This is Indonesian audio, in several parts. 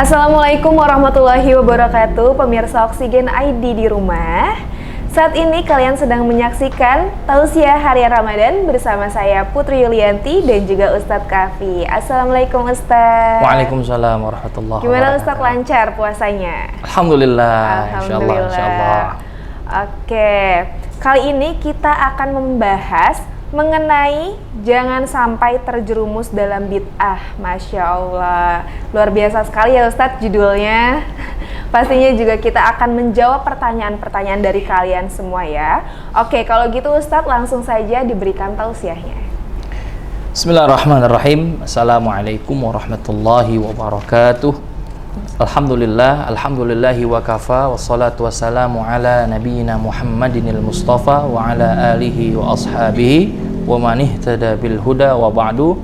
Assalamualaikum warahmatullahi wabarakatuh, pemirsa Oksigen ID di rumah. Saat ini kalian sedang menyaksikan Tausiah Harian Ramadan bersama saya Putri Yulianti dan juga Ustadz Kafi. Assalamualaikum Ustadz. Waalaikumsalam warahmatullahi wabarakatuh. Gimana Ustadz, lancar puasanya? Alhamdulillah. Alhamdulillah. Insyaallah. Oke, kali ini kita akan membahas mengenai jangan sampai terjerumus dalam bid'ah. Masya Allah, luar biasa sekali ya Ustadz judulnya. Pastinya juga kita akan menjawab pertanyaan-pertanyaan dari kalian semua ya. Oke, kalau gitu Ustadz langsung saja diberikan tausiahnya. Bismillahirrahmanirrahim. Assalamualaikum warahmatullahi wabarakatuh. Alhamdulillahi wa kafa, wassalatu wassalamu ala nabiyyina Muhammadinil Mustafa wa ala alihi wa ashabihi wa man ihtada bil huda wa ba'du.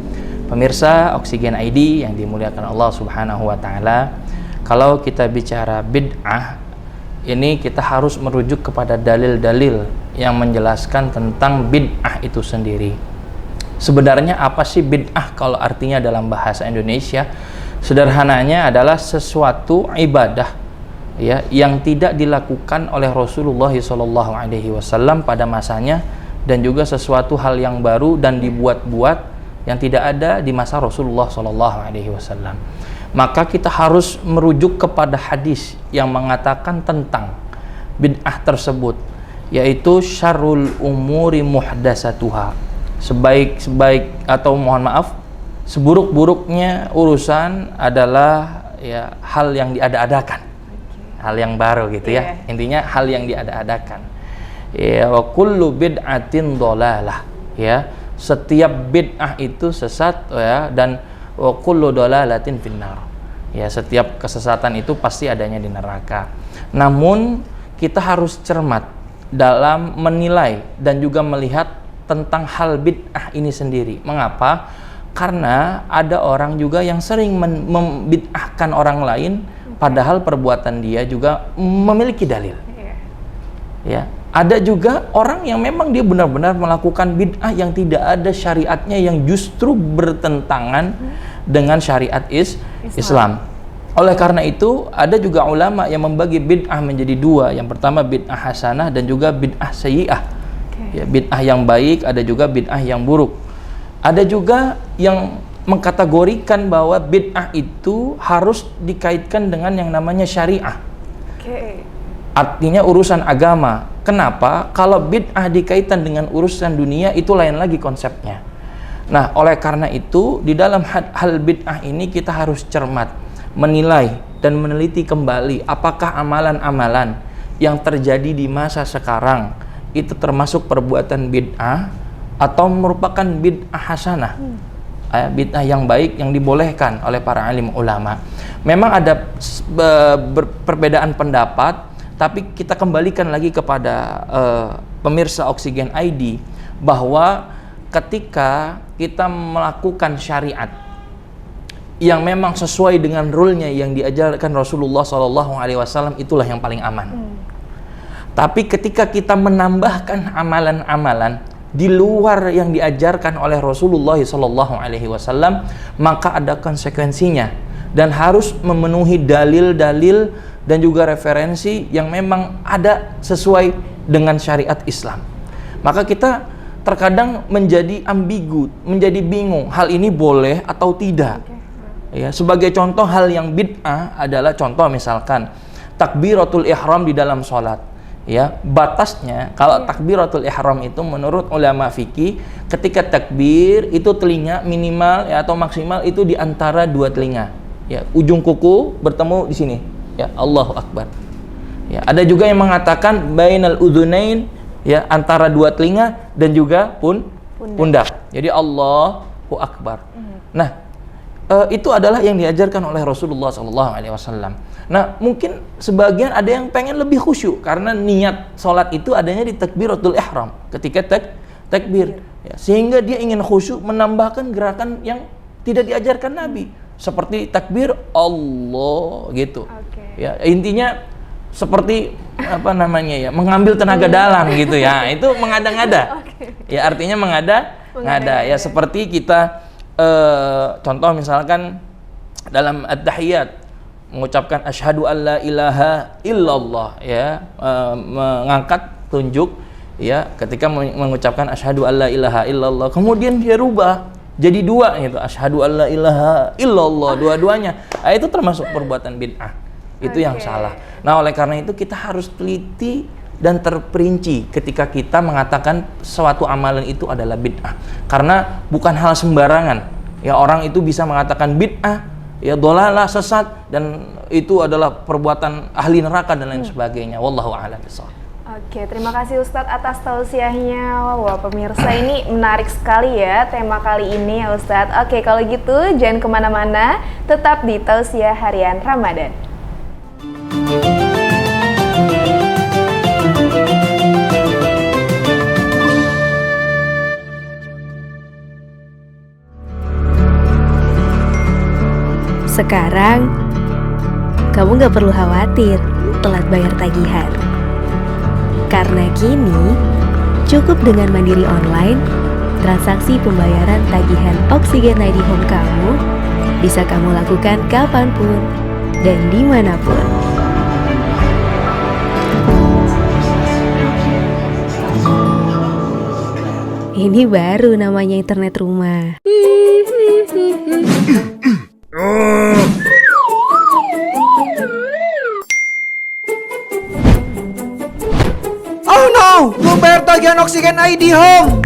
Pemirsa Oksigen ID yang dimuliakan Allah Subhanahu wa taala, kalau kita bicara bid'ah ini kita harus merujuk kepada dalil-dalil yang menjelaskan tentang bid'ah itu sendiri. Sebenarnya apa sih bid'ah kalau artinya dalam bahasa Indonesia? Sederhananya adalah sesuatu ibadah ya yang tidak dilakukan oleh Rasulullah SAW pada masanya, dan juga sesuatu hal yang baru dan dibuat-buat yang tidak ada di masa Rasulullah SAW. Maka kita harus merujuk kepada hadis yang mengatakan tentang bid'ah tersebut, yaitu syarrul umuri muhdasatuha. Sebaik-baik atau mohon maaf, seburuk-buruknya urusan adalah ya hal yang diada-adakan, hal yang baru gitu ya. Intinya hal yang diada-adakan. Ya, wa kullu bid'atin dhalalah. Ya, setiap bid'ah itu sesat ya, dan wa kullu dhalalatin finnar. Ya, setiap kesesatan itu pasti adanya di neraka. Namun kita harus cermat dalam menilai dan juga melihat tentang hal bid'ah ini sendiri. Mengapa? Karena ada orang juga yang sering membid'ahkan orang lain, padahal perbuatan dia juga memiliki dalil. Ya, ada juga orang yang memang dia benar-benar melakukan bid'ah yang tidak ada syariatnya, yang justru bertentangan dengan syariat Islam. Oleh karena itu, ada juga ulama yang membagi bid'ah menjadi dua. Yang pertama bid'ah hasanah dan juga bid'ah sayyi'ah. Ya, bid'ah yang baik, ada juga bid'ah yang buruk. Ada juga yang mengkategorikan bahwa bid'ah itu harus dikaitkan dengan yang namanya syariah. Artinya urusan agama. Kenapa? Kalau bid'ah dikaitkan dengan urusan dunia, itu lain lagi konsepnya. Nah, oleh karena itu di dalam hal bid'ah ini kita harus cermat menilai dan meneliti kembali apakah amalan-amalan yang terjadi di masa sekarang itu termasuk perbuatan bid'ah atau merupakan bid'ah hasanah, bid'ah yang baik yang dibolehkan oleh para alim ulama. Memang ada perbedaan pendapat, tapi kita kembalikan lagi kepada pemirsa Oksigen ID bahwa ketika kita melakukan syariat yang memang sesuai dengan rule-nya yang diajarkan Rasulullah SAW, itulah yang paling aman. Tapi ketika kita menambahkan amalan-amalan di luar yang diajarkan oleh Rasulullah SAW, maka ada konsekuensinya dan harus memenuhi dalil-dalil dan juga referensi yang memang ada sesuai dengan syariat Islam. Maka kita terkadang menjadi ambigu, menjadi bingung, hal ini boleh atau tidak. Ya, sebagai contoh hal yang bid'ah adalah contoh misalkan takbiratul ihram di dalam sholat. Ya, batasnya kalau takbiratul ihram itu menurut ulama fikih, ketika takbir itu telinga minimal ya atau maksimal itu di antara dua telinga. Ya, ujung kuku bertemu di sini. Ya, Allahu Akbar. Ya, ada juga yang mengatakan bainal udhunain, ya, antara dua telinga dan juga pundak. Jadi Allahu Akbar. Nah, itu adalah yang diajarkan oleh Rasulullah SAW. Nah, mungkin sebagian ada yang pengen lebih khusyuk karena niat sholat itu adanya di takbiratul ihram ketika takbir, ya, sehingga dia ingin khusyuk menambahkan gerakan yang tidak diajarkan Nabi seperti takbir Allah gitu. Ya, intinya seperti apa namanya ya, mengambil tenaga dalam gitu ya. Itu mengada-ngada. Ya, artinya mengada-ngada ya, seperti kita contoh misalkan dalam at-tahiyat mengucapkan asyhadu alla ilaha illallah, ya, mengangkat tunjuk, ya, ketika mengucapkan asyhadu alla ilaha illallah, kemudian dia rubah jadi dua, itu asyhadu alla ilaha illallah, dua-duanya. Nah, itu termasuk perbuatan bid'ah. Itu yang salah. Nah, oleh karena itu kita harus teliti dan terperinci ketika kita mengatakan suatu amalan itu adalah bid'ah. Karena bukan hal sembarangan. Ya, orang itu bisa mengatakan bid'ah, ya, dhalalah, sesat, dan itu adalah perbuatan ahli neraka dan lain sebagainya. Wallahu a'lam bishawab. Oke, terima kasih Ustadz atas tausiahnya. Wah, pemirsa, ini menarik sekali ya tema kali ini ya Ustadz. Oke, kalau gitu jangan kemana-mana, tetap di Tausiah Harian Ramadan. Sekarang, kamu gak perlu khawatir telat bayar tagihan. Karena kini, cukup dengan Mandiri Online, transaksi pembayaran tagihan Oksigen ID Home kamu bisa kamu lakukan kapanpun dan dimanapun. Ini baru namanya internet rumah. Oh no! Belum bayar tagihan Oksigen ID Home!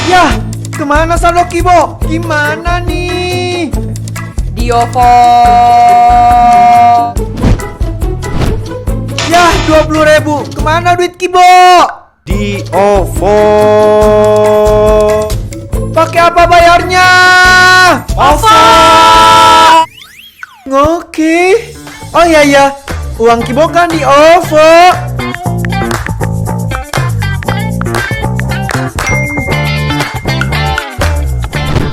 Yah! Kemana saldo Kibo? Gimana nih? Diovo! Yah! 20.000! Kemana duit Kibo? Diovo! Pakai apa bayarnya? OVO! Oke. Oh iya ya, uang Kibo kan di OVO.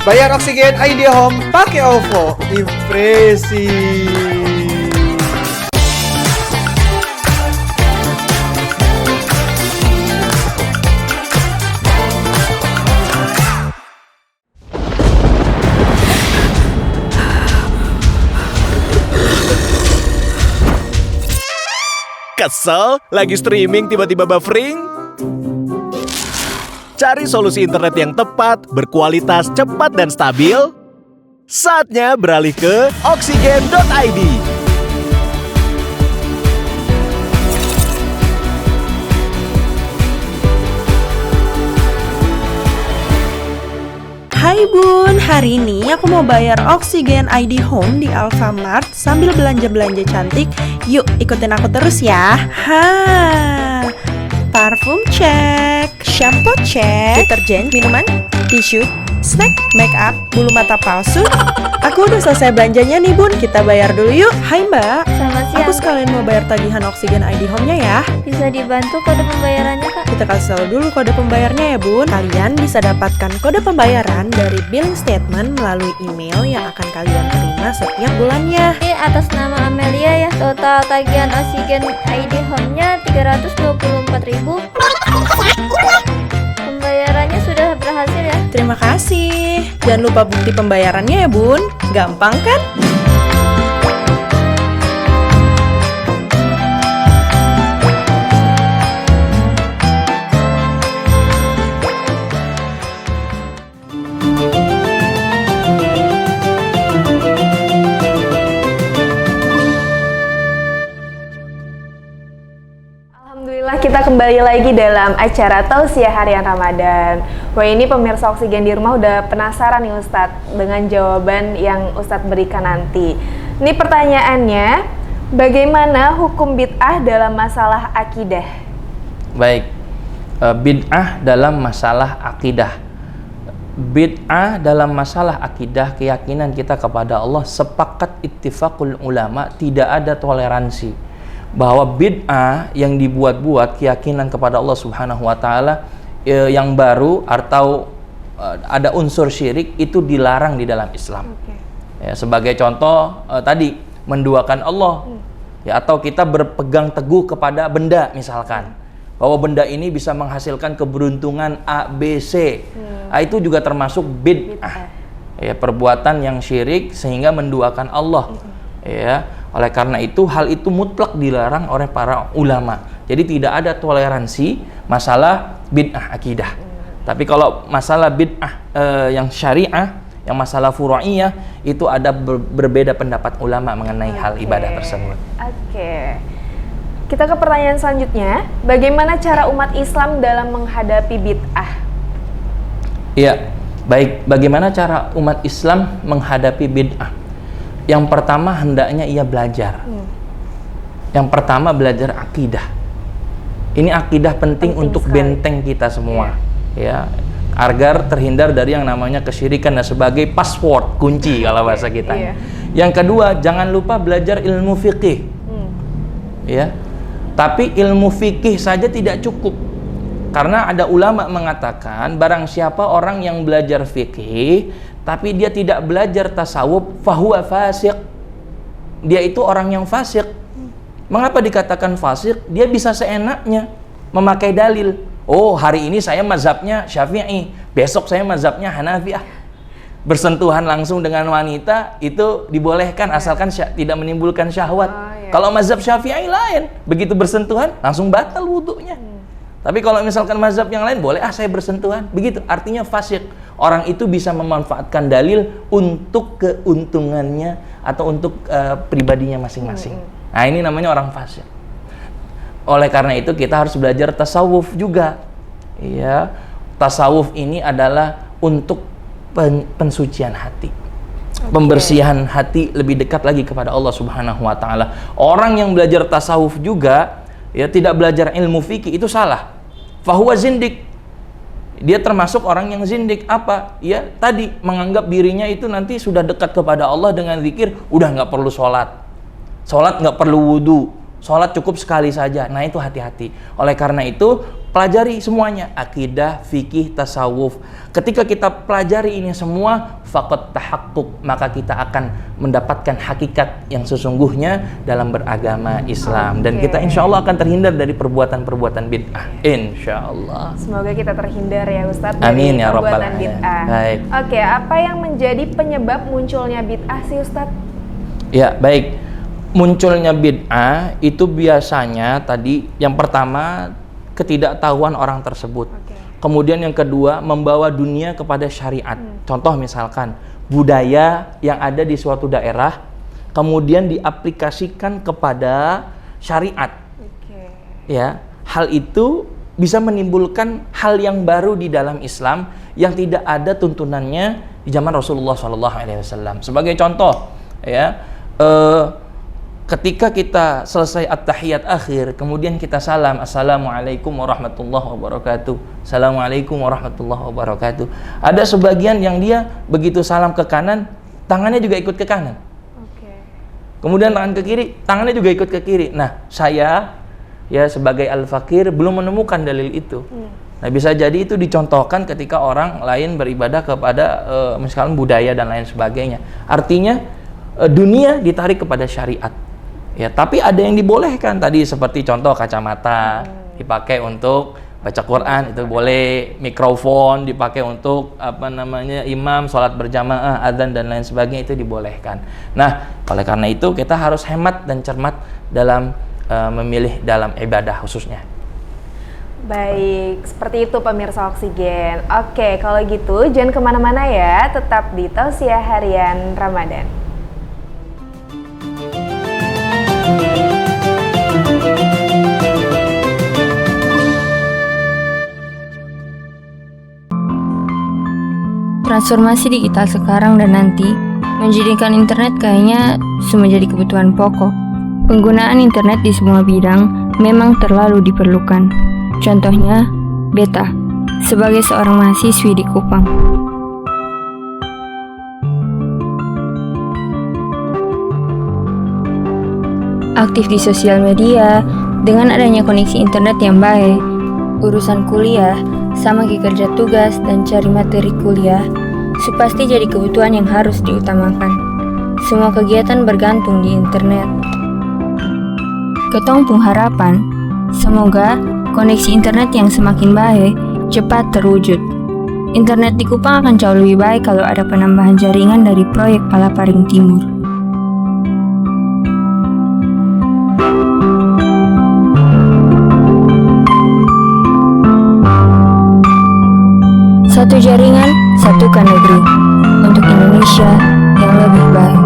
Bayar Oksigen ID Home pakai OVO. Impresi. Kesel? Lagi streaming tiba-tiba buffering? Cari solusi internet yang tepat, berkualitas, cepat, dan stabil? Saatnya beralih ke Oksigen.id. Hai Bun, hari ini aku mau bayar Oksigen ID Home di Alfamart sambil belanja-belanja cantik. Yuk ikutin aku terus ya. Parfum cek, shampoo cek, deterjen, minuman, tisu, snack, make up, bulu mata palsu. Aku udah selesai belanjanya nih Bun, kita bayar dulu yuk. Hai Mbak, Selamat siang. aku sekalian mau bayar tagihan Oksigen ID Home-nya ya. Bisa dibantu kode pembayarannya, Kak? Kita kasih tahu dulu kode pembayarnya ya Bun. Kalian bisa dapatkan kode pembayaran dari billing statement melalui email yang akan kalian terima setiap bulannya. Ini atas nama Amelia ya. Total tagihan Oksigen ID Home-nya 324.000. Pembayarannya sudah berhasil ya. Terima kasih. Jangan lupa bukti pembayarannya ya Bun. Gampang kan? Alhamdulillah, kita kembali lagi dalam acara Tausiah Harian Ramadan. Wah, ini pemirsa Oksigen di rumah udah penasaran nih Ustadz dengan jawaban yang Ustadz berikan nanti. Ini pertanyaannya, bagaimana hukum bid'ah dalam masalah akidah? Baik, bid'ah dalam masalah akidah. Bid'ah dalam masalah akidah, keyakinan kita kepada Allah, sepakat ittifaqul ulama, tidak ada toleransi bahwa bid'ah yang dibuat-buat keyakinan kepada Allah Subhanahu wa taala yang baru atau ada unsur syirik itu dilarang di dalam Islam. Ya, sebagai contoh tadi menduakan Allah, ya, atau kita berpegang teguh kepada benda misalkan, bahwa benda ini bisa menghasilkan keberuntungan A, B, C. Itu juga termasuk bid'ah. Ya, perbuatan yang syirik sehingga menduakan Allah. Ya, oleh karena itu hal itu mutlak dilarang oleh para ulama. Jadi tidak ada toleransi masalah bid'ah akidah. Tapi kalau masalah bid'ah yang syariah, yang masalah furu'iyah, itu ada berbeda pendapat ulama mengenai hal ibadah tersebut. Oke. Kita ke pertanyaan selanjutnya. Bagaimana cara umat Islam dalam menghadapi bid'ah? Iya, baik. Bagaimana cara umat Islam menghadapi bid'ah? Yang pertama hendaknya ia belajar. Yang pertama belajar akidah. Ini akidah penting untuk sekali. Benteng kita semua, ya, agar terhindar dari yang namanya kesyirikan dan sebagai password kunci kalau bahasa kita. Yang kedua, jangan lupa belajar ilmu fikih, ya. Tapi ilmu fikih saja tidak cukup, karena ada ulama mengatakan barang siapa orang yang belajar fikih tapi dia tidak belajar tasawuf, fahuwa fasik. Dia itu orang yang fasik. Mengapa dikatakan fasik? Dia bisa seenaknya memakai dalil. Oh, hari ini saya mazhabnya Syafi'i, besok saya mazhabnya Hanafiyah. Bersentuhan langsung dengan wanita itu dibolehkan asalkan tidak menimbulkan syahwat. Kalau mazhab Syafi'i lain, begitu bersentuhan langsung batal wudunya. Tapi kalau misalkan mazhab yang lain, boleh saya bersentuhan. Begitu, artinya fasik. Orang itu bisa memanfaatkan dalil untuk keuntungannya atau untuk pribadinya masing-masing. Nah, ini namanya orang fasik. Oleh karena itu kita harus belajar tasawuf juga. Ya, tasawuf ini adalah untuk pensucian hati. Pembersihan hati lebih dekat lagi kepada Allah Subhanahu wa taala. Orang yang belajar tasawuf juga ya tidak belajar ilmu fikih itu salah. Fahuwa zindik. Dia termasuk orang yang zindik. Apa? Ya tadi menganggap dirinya itu nanti sudah dekat kepada Allah dengan zikir, udah nggak perlu sholat. Sholat nggak perlu wudu. Sholat cukup sekali saja. Nah itu hati-hati. Oleh karena itu pelajari semuanya, akidah, fikih, tasawuf. Ketika kita pelajari ini semua, faqad tahaqquk, maka kita akan mendapatkan hakikat yang sesungguhnya dalam beragama Islam. Dan kita insya Allah akan terhindar dari perbuatan-perbuatan bid'ah. Insya Allah. Semoga kita terhindar ya Ustadz Amin, dari ya Rabbal perbuatan bid'ah. Baik. Oke, apa yang menjadi penyebab munculnya bid'ah sih Ustadz? Ya, baik. Munculnya bid'ah itu biasanya tadi yang pertama ketidaktahuan orang tersebut. Kemudian yang kedua membawa dunia kepada syariat. Contoh misalkan budaya yang ada di suatu daerah kemudian diaplikasikan kepada syariat. Ya, hal itu bisa menimbulkan hal yang baru di dalam Islam yang tidak ada tuntunannya di zaman Rasulullah SAW. Sebagai contoh, ya. Ketika kita selesai at-tahiyat akhir, kemudian kita salam, Assalamualaikum warahmatullahi wabarakatuh. Assalamualaikum warahmatullahi wabarakatuh. Ada sebagian yang dia begitu salam ke kanan, tangannya juga ikut ke kanan. Kemudian tangan ke kiri, tangannya juga ikut ke kiri. Nah, saya ya sebagai al-fakir belum menemukan dalil itu. Nah, bisa jadi itu dicontohkan ketika orang lain beribadah kepada misalkan budaya dan lain sebagainya. Artinya dunia ditarik kepada syariat. Ya, tapi ada yang dibolehkan tadi seperti contoh kacamata dipakai untuk baca Quran itu boleh, mikrofon dipakai untuk imam sholat berjamaah, adzan dan lain sebagainya itu dibolehkan. Nah, oleh karena itu kita harus hemat dan cermat dalam memilih dalam ibadah khususnya. Baik, seperti itu pemirsa Oksigen. Oke, kalau gitu jangan kemana-mana ya, tetap di Tausiah Harian Ramadan. Transformasi digital sekarang dan nanti menjadikan internet kayaknya menjadi kebutuhan pokok. Penggunaan internet di semua bidang memang terlalu diperlukan. Contohnya, Beta, sebagai seorang mahasiswi di Kupang. Aktif di sosial media, dengan adanya koneksi internet yang baik, urusan kuliah, sama kerja tugas dan cari materi kuliah, pasti jadi kebutuhan yang harus diutamakan. Semua kegiatan bergantung di internet. Ketong pun harapan, semoga koneksi internet yang semakin baik cepat terwujud. Internet di Kupang akan jauh lebih baik kalau ada penambahan jaringan dari proyek Palaparing Timur. Satu jaringan, satukan negeri. Untuk Indonesia yang lebih baik.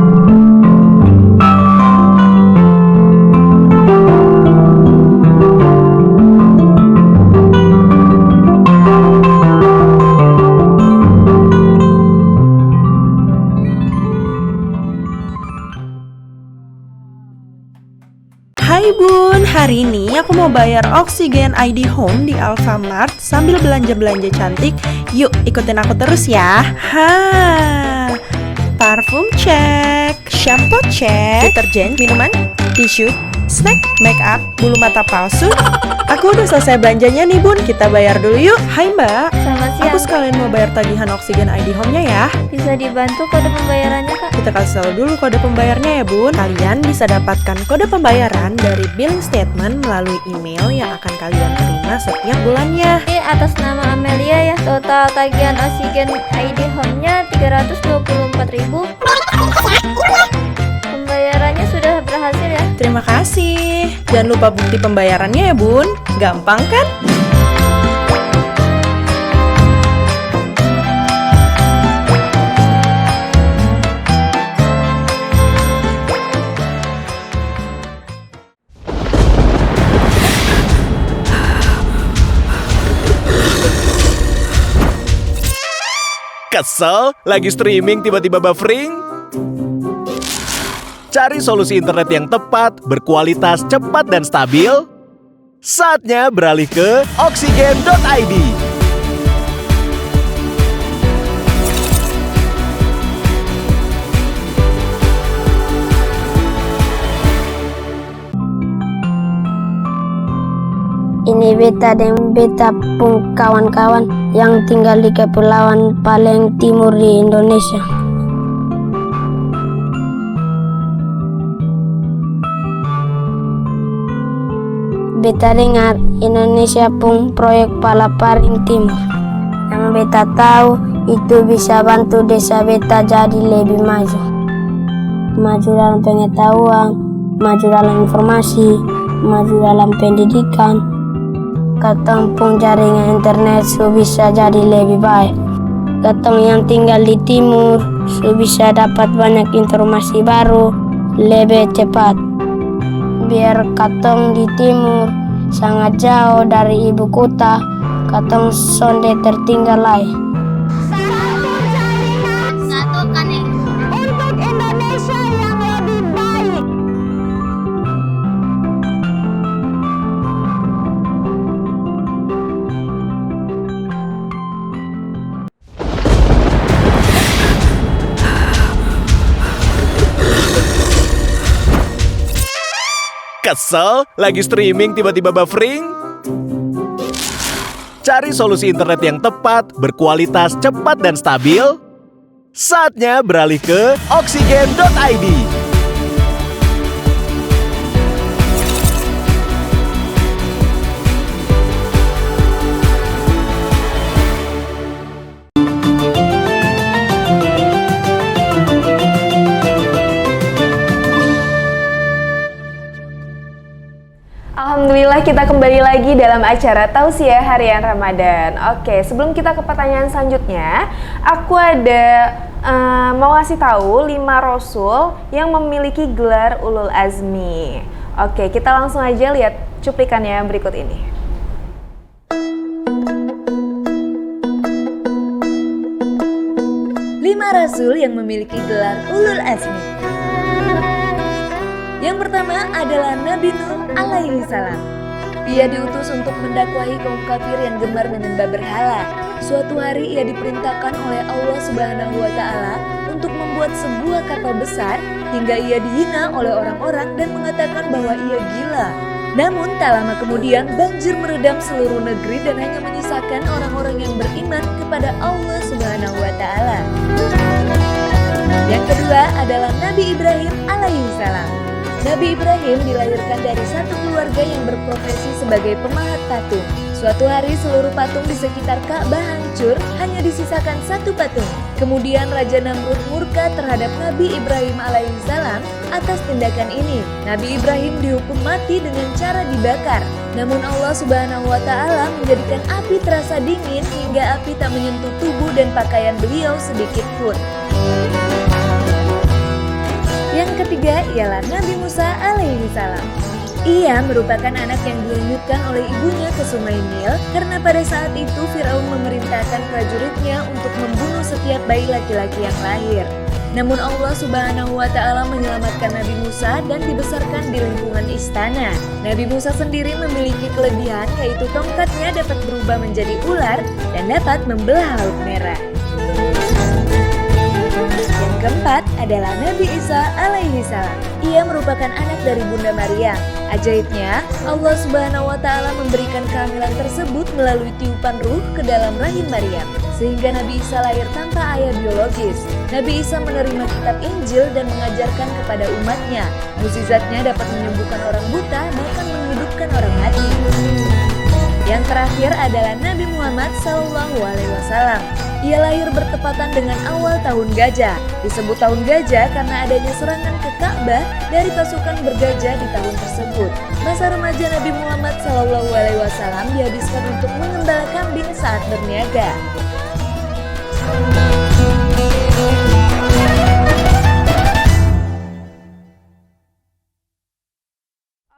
Hai Bun, hari ini aku mau bayar Oksigen ID Home di Alfamart sambil belanja-belanja cantik. Yuk ikutin aku terus ya. Parfum cek, shampoo cek, deterjen, minuman, tisu, snack, make up, bulu mata palsu. Aku udah selesai belanjanya nih Bun, kita bayar dulu yuk. Hai Mbak, Selamat siang. aku sekalian mau bayar tagihan Oksigen ID Home-nya ya. Bisa dibantu kode pembayarannya, Kak? Kita kasih tahu dulu kode pembayarnya ya Bun. Kalian bisa dapatkan kode pembayaran dari billing statement melalui email yang akan kalian terima setiap bulannya. Ini atas nama Amelia ya. Total tagihan Oksigen ID Home-nya 324.000. Pembayarannya sudah berhasil ya. Terima kasih. Jangan lupa bukti pembayarannya ya Bun. Gampang kan? Kesel? Lagi streaming tiba-tiba buffering? Cari solusi internet yang tepat, berkualitas, cepat, dan stabil? Saatnya beralih ke Oksigen.id. Ini beta dan beta pun kawan-kawan yang tinggal di kepulauan paling timur di Indonesia. Beta dengar Indonesia pun proyek pala paling timur. Yang beta tahu itu bisa bantu desa beta jadi lebih maju. Maju dalam pengetahuan, maju dalam informasi, maju dalam pendidikan. Katong pun jaringan internet su bisa jadi lebih baik. Katong yang tinggal di timur su bisa dapat banyak informasi baru lebih cepat. Biar katong di timur sangat jauh dari ibu kota, katong sonde tertinggal lagi. Satukan untuk Indonesia yang lebih baik. Kesel? Lagi streaming tiba-tiba buffering? Cari solusi internet yang tepat, berkualitas, cepat, dan stabil? Saatnya beralih ke Oksigen.id. Alhamdulillah kita kembali lagi dalam acara Tausiah Harian Ramadan. Oke, sebelum kita ke pertanyaan selanjutnya, aku ada mau ngasih tahu 5 rasul yang memiliki gelar ulul azmi. Oke, kita langsung aja lihat cuplikannya berikut ini. Lima rasul yang memiliki gelar ulul azmi. Yang pertama adalah Nabi Nuh alaihi salam. Ia diutus untuk mendakwahi kaum kafir yang gemar menyembah berhala. Suatu hari ia diperintahkan oleh Allah Subhanahu wa Ta'ala untuk membuat sebuah kapal besar hingga ia dihina oleh orang-orang dan mengatakan bahwa ia gila. Namun tak lama kemudian banjir meredam seluruh negeri dan hanya menyisakan orang-orang yang beriman kepada Allah Subhanahu wa Ta'ala. Yang kedua adalah Nabi Ibrahim alaihi salam. Nabi Ibrahim dilahirkan dari satu keluarga yang berprofesi sebagai pemahat patung. Suatu hari seluruh patung di sekitar Ka'bah hancur, hanya disisakan satu patung. Kemudian Raja Namrud murka terhadap Nabi Ibrahim alaihissalam atas tindakan ini. Nabi Ibrahim dihukum mati dengan cara dibakar. Namun Allah Subhanahu wa Ta'ala menjadikan api terasa dingin hingga api tak menyentuh tubuh dan pakaian beliau sedikit pun. Yang ketiga ialah Nabi Musa alaihissalam. Ia merupakan anak yang dihanyutkan oleh ibunya ke Sungai Nil karena pada saat itu Firaun memerintahkan prajuritnya untuk membunuh setiap bayi laki-laki yang lahir. Namun Allah Subhanahu wa Ta'ala menyelamatkan Nabi Musa dan dibesarkan di lingkungan istana. Nabi Musa sendiri memiliki kelebihan, yaitu tongkatnya dapat berubah menjadi ular dan dapat membelah Laut Merah. Yang keempat adalah Nabi Isa alaihissalam. Ia merupakan anak dari Bunda Maryam. Ajaibnya, Allah Subhanahu wa Ta'ala memberikan kehamilan tersebut melalui tiupan ruh ke dalam rahim Maryam, sehingga Nabi Isa lahir tanpa ayah biologis. Nabi Isa menerima kitab Injil dan mengajarkan kepada umatnya. Mukjizatnya dapat menyembuhkan orang buta, bahkan menghidupkan orang mati. Yang terakhir adalah Nabi Muhammad SAW. Ia lahir bertepatan dengan awal tahun gajah. Disebut tahun gajah karena adanya serangan ke Ka'bah dari pasukan bergajah di tahun tersebut. Masa remaja Nabi Muhammad SAW dihabiskan untuk mengembala kambing saat berniaga.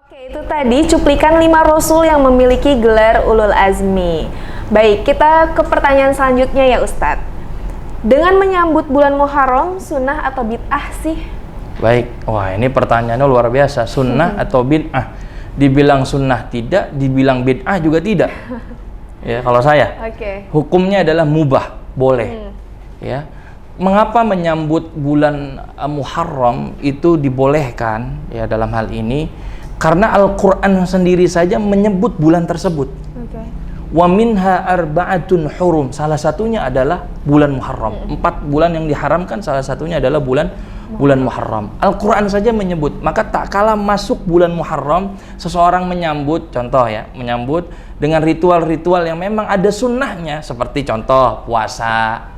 Oke, itu tadi cuplikan 5 rasul yang memiliki gelar ulul azmi. Baik, kita ke pertanyaan selanjutnya ya Ustadz. Dengan menyambut bulan Muharram, sunnah atau bid'ah sih? Baik, wah ini pertanyaannya luar biasa. Sunnah atau bid'ah? Dibilang sunnah tidak, dibilang bid'ah juga tidak. Ya, kalau saya, hukumnya adalah mubah, boleh. Ya, mengapa menyambut bulan Muharram itu dibolehkan? Ya, dalam hal ini, karena Al-Quran sendiri saja menyebut bulan tersebut. Wa minha arba'atun hurum. Salah satunya adalah bulan Muharram. 4 bulan yang diharamkan, salah satunya adalah bulan Muharram. Al-Quran saja menyebut. Maka tak kala masuk bulan Muharram, seseorang menyambut, contoh ya, menyambut dengan ritual-ritual yang memang ada sunnahnya, seperti contoh puasa,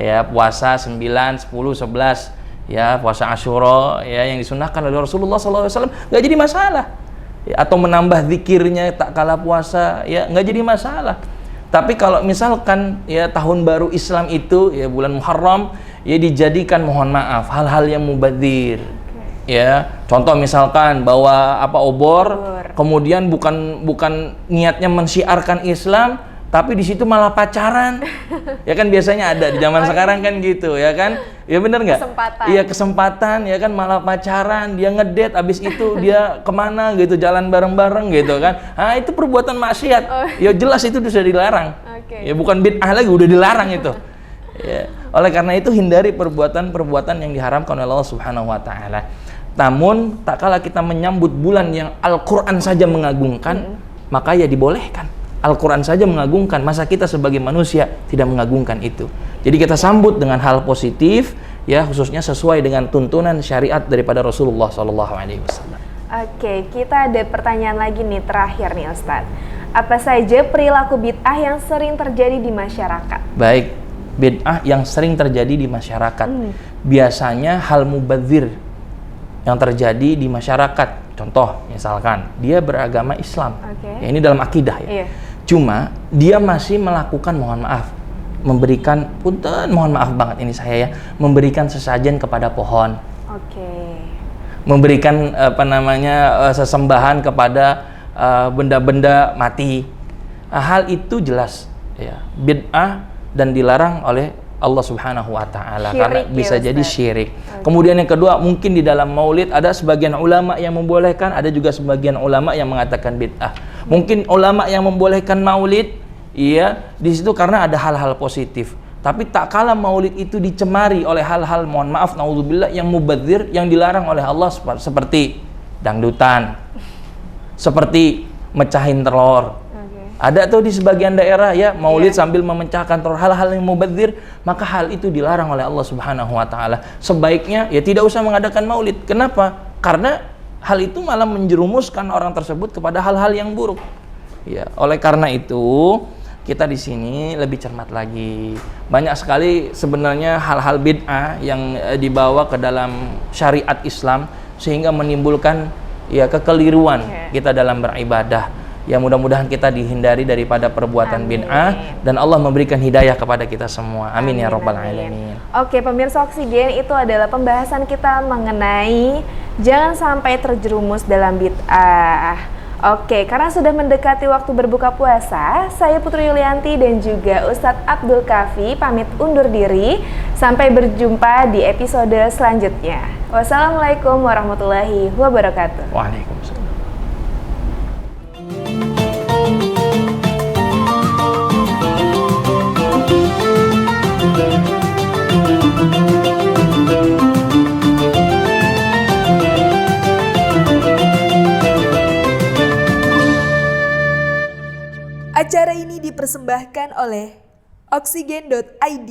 ya, puasa 9, 10, 11, ya, puasa Asyura, ya, yang disunnahkan oleh Rasulullah SAW, nggak jadi masalah. Ya, atau menambah zikirnya tak kala puasa, ya nggak jadi masalah. Tapi kalau misalkan ya tahun baru Islam itu ya bulan Muharram, ya dijadikan, mohon maaf, hal-hal yang mubadzir. Ya, contoh misalkan bawa obor, kemudian bukan niatnya mensyiarkan Islam, tapi di situ malah pacaran. Ya kan biasanya ada di zaman sekarang kan gitu, ya kan? Ya bener nggak? Iya, kesempatan, ya kan, malah pacaran, dia ngedate, abis itu dia kemana gitu, jalan bareng-bareng gitu kan. Nah, itu perbuatan maksiat. Ya jelas itu sudah dilarang. Ya bukan bid'ah lagi, udah dilarang itu. Ya. Oleh karena itu hindari perbuatan-perbuatan yang diharamkan oleh Allah Subhanahu wa Ta'ala. Namun tak kala kita menyambut bulan yang Al-Quran saja mengagungkan, maka ya dibolehkan. Al-Quran saja mengagungkan, masa kita sebagai manusia tidak mengagungkan itu. Jadi kita sambut dengan hal positif, ya, khususnya sesuai dengan tuntunan syariat daripada Rasulullah SAW. Oke, kita ada pertanyaan lagi nih, terakhir nih Ustadz. Apa saja perilaku bid'ah yang sering terjadi di masyarakat? Baik, bid'ah yang sering terjadi di masyarakat. Biasanya hal mubadzir yang terjadi di masyarakat. Contoh, misalkan dia beragama Islam, ya, ini dalam akidah ya. Cuma dia masih melakukan, mohon maaf, memberikan, punten, mohon maaf banget ini saya ya, memberikan sesajen kepada pohon. Memberikan sesembahan kepada benda-benda mati. Hal itu jelas ya bid'ah dan dilarang oleh Allah Subhanahu wa Ta'ala, karena bisa jadi syirik. Kemudian yang kedua, mungkin di dalam maulid ada sebagian ulama yang membolehkan, ada juga sebagian ulama yang mengatakan bid'ah. Mungkin ulama yang membolehkan maulid, iya, di situ karena ada hal-hal positif. Tapi tak kala maulid itu dicemari oleh hal-hal, mohon maaf, naudzubillah, yang mubadzir, yang dilarang oleh Allah, seperti dangdutan, seperti mecahin telur. Ada tuh di sebagian daerah ya, maulid sambil memecahkan telur, hal-hal yang mubadzir, maka hal itu dilarang oleh Allah Subhanahu wa Ta'ala. Sebaiknya ya tidak usah mengadakan maulid. Kenapa? Karena hal itu malah menjerumuskan orang tersebut kepada hal-hal yang buruk. Ya, oleh karena itu kita di sini lebih cermat lagi. Banyak sekali sebenarnya hal-hal bid'ah yang dibawa ke dalam syariat Islam sehingga menimbulkan ya kekeliruan kita dalam beribadah. Ya mudah-mudahan kita dihindari daripada perbuatan bid'ah dan Allah memberikan hidayah kepada kita semua. Amin ya rabbal alamin. Oke, pemirsa Oksigen, itu adalah pembahasan kita mengenai jangan sampai terjerumus dalam bid'ah. Oke, karena sudah mendekati waktu berbuka puasa, saya Putri Yulianti dan juga Ustadz Abdul Kafi pamit undur diri. Sampai berjumpa di episode selanjutnya. Wassalamualaikum warahmatullahi wabarakatuh. Waalaikumsalam. Acara ini dipersembahkan oleh Oksigen.id.